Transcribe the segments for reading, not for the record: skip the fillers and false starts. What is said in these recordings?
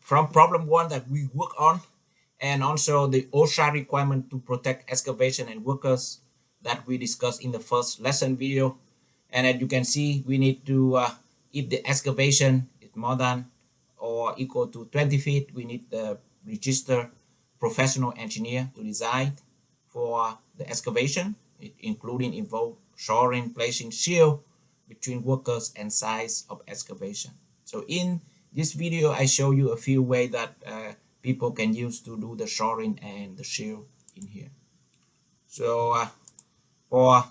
from problem one that we work on, and also the OSHA requirement to protect excavation and workers that we discussed in the first lesson video. And as you can see, we need to, if the excavation is more than or equal to 20 feet, we need the registered professional engineer to design for the excavation, including involve shoring, placing shield between workers and size of excavation. So in this video, I show you a few ways that people can use to do the shoring and the shield in here. So for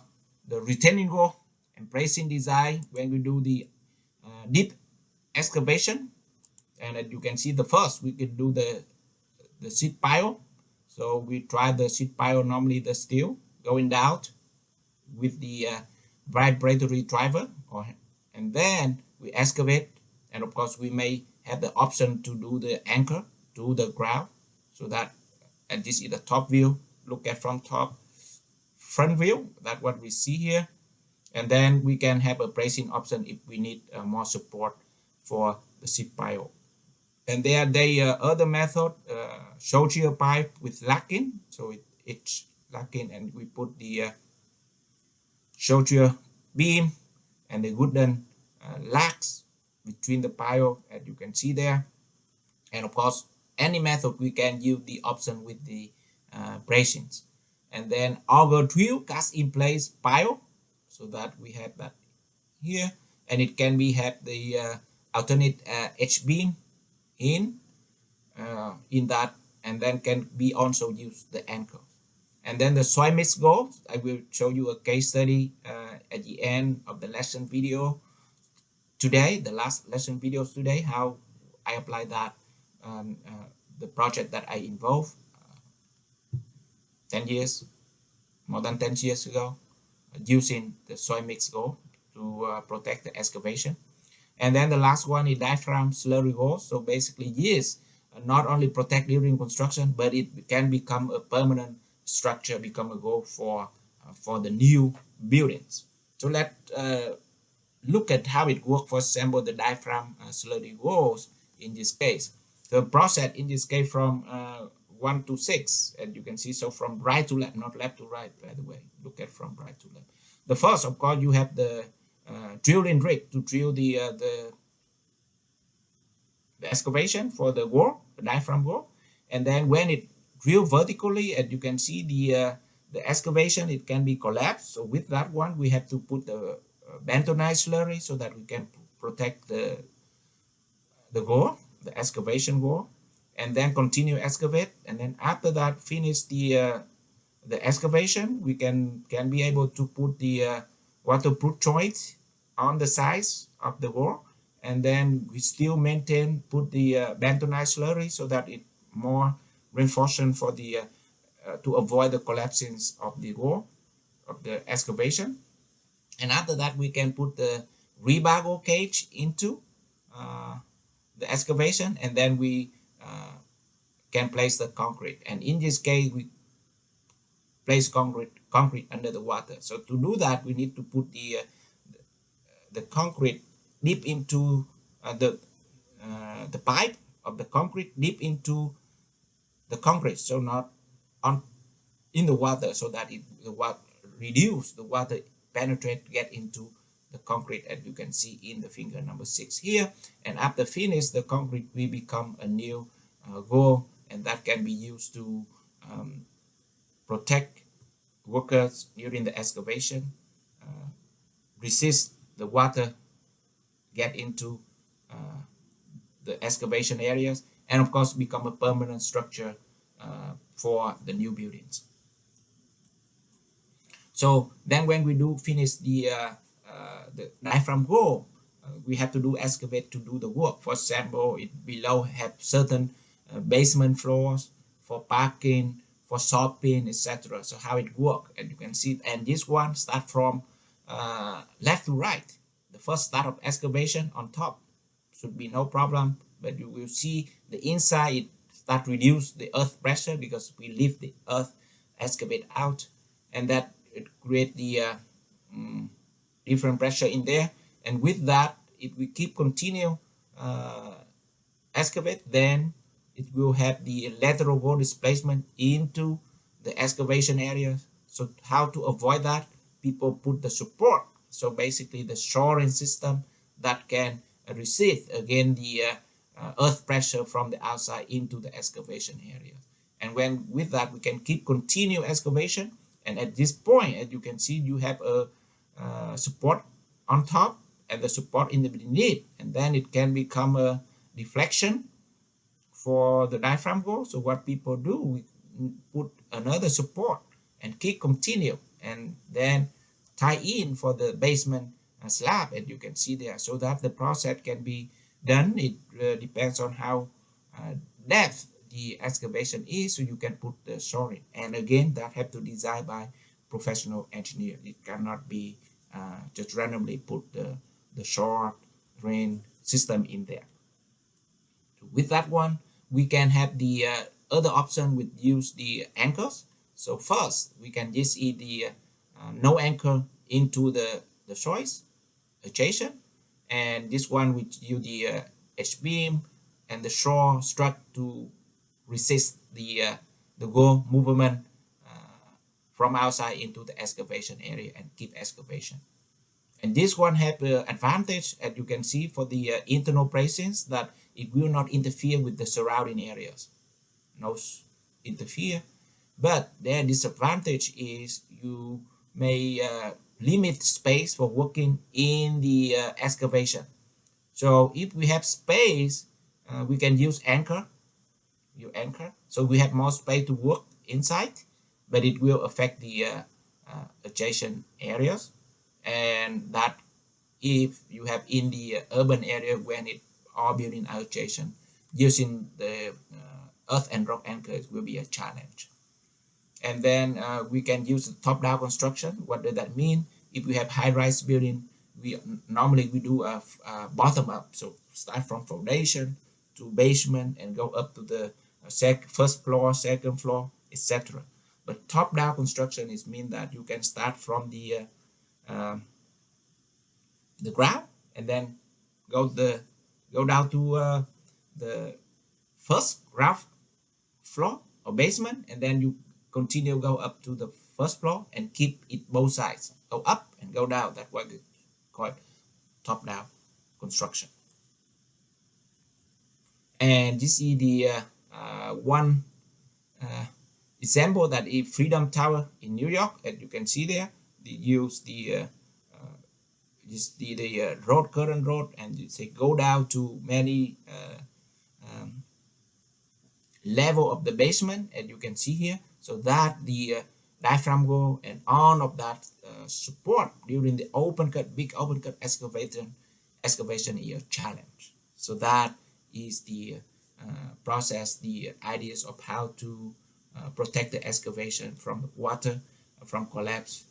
the retaining wall and bracing design, when we do the deep excavation, and as you can see, the first we can do the seat pile. So we try the seat pile, normally the steel going down with the vibratory driver, and then we excavate, and of course we may have the option to do the anchor to the ground, so that, and this is the top view, look at from top front view, that's what we see here. And then we can have a bracing option if we need more support for the seat pile. And there are other method, soldier pipe with lacking, so it's lacking, and we put the soldier beam and the wooden lacks between the pile, as you can see there. And of course, any method we can use the option with the bracings. And then auger drill cast in place pile, so that we have that here, and it can be have the alternate H beam in that, and then can be also use the anchor. And then the soil mix goals, I will show you a case study at the end of the lesson video today, the last lesson videos today, how I apply that the project that I involved 10 years, more than 10 years ago, using the soil mix goal to protect the excavation. And then the last one is diaphragm slurry goal. So basically, yes, not only protect during construction, but it can become a permanent structure, become a goal for the new buildings. So let's look at how it works. For example, the diaphragm slurry walls in this case. The process in this case from 1 to 6, and you can see, so from right to left, not left to right, by the way. Look at from right to left. The first, of course, you have the drilling rig to drill the excavation for the wall, the diaphragm wall, and then when it drill vertically, and you can see the excavation, it can be collapsed. So with that one, we have to put the bentonite slurry so that we can protect the wall, the excavation wall, and then continue excavate. And then after that, finish the excavation, we can be able to put the waterproof joint on the sides of the wall, and then we still maintain, put the bentonite slurry so that it more reinforcement for the to avoid the collapsing of the wall of the excavation. And after that, we can put the rebar cage into the excavation, and then we can place the concrete. And in this case, we place concrete under the water. So to do that, we need to put the concrete deep into the pipe of the concrete deep into the concrete, so not on in the water, so that the water reduce the water penetrate, get into the concrete, as you can see in the figure number 6 here. And after finish the concrete, we become a new goal, and that can be used to protect workers during the excavation, resist the water get into the excavation areas, and of course become a permanent structure for the new buildings. So then when we do finish the diaphragm goal, we have to do excavate to do the work. For example, it below have certain basement floors for parking, for shopping, etc. So how it work, and you can see, and this one start from left to right. The first start of excavation on top should be no problem, but you will see the inside it start reduce the earth pressure because we leave the earth excavate out, and that it create the different pressure in there. And with that, if we keep continue excavate, then it will have the lateral wall displacement into the excavation area. So how to avoid that? People put the support. So basically the shoring system that can receive again the earth pressure from the outside into the excavation area. And when with that we can keep continue excavation. And at this point, as you can see, you have a support on top and the support in the beneath, and then it can become a deflection for the diaphragm wall. So what people do, we put another support and keep continue, and then tie in for the basement slab, as you can see there, so that the process can be done. It depends on how depth the excavation is, so you can put the shoring. And again, that have to design by professional engineer. It cannot be just randomly put the shore drain system in there. So with that one, we can have the other option with use the anchors. So first, we can just eat the no anchor into the joist adjacent, and this one with use the H-beam and the shore strut to resist the wall movement from outside into the excavation area and keep excavation. And this one have the advantage, as you can see, for the internal bracings, that it will not interfere with the surrounding areas. No interfere. But their disadvantage is you may limit space for working in the excavation. So if we have space, we can use anchor. You anchor, so we have more space to work inside, but it will affect the adjacent areas. And that if you have in the urban area when it all building adjacent, using the earth and rock anchors will be a challenge. And then we can use the top-down construction. What does that mean? If we have high-rise building, we normally do a bottom-up. So start from foundation to basement and go up to the first floor, second floor, etc. But top-down construction is mean that you can start from the ground and then go down to the first ground floor or basement, and then you continue go up to the first floor and keep it both sides, go up and go down. That's what we call top-down construction. And this is the one example that is Freedom Tower in New York, as you can see there. They use the road, current road, and they go down to many level of the basement, as you can see here, so that the diaphragm wall and all of that support during the big open cut excavation is a challenge. So that is the process, the ideas of how to protect the excavation from water, from collapse.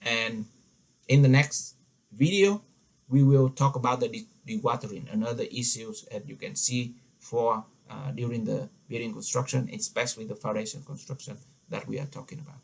And in the next video, we will talk about the dewatering, another issues that you can see for during the building construction, especially the foundation construction that we are talking about.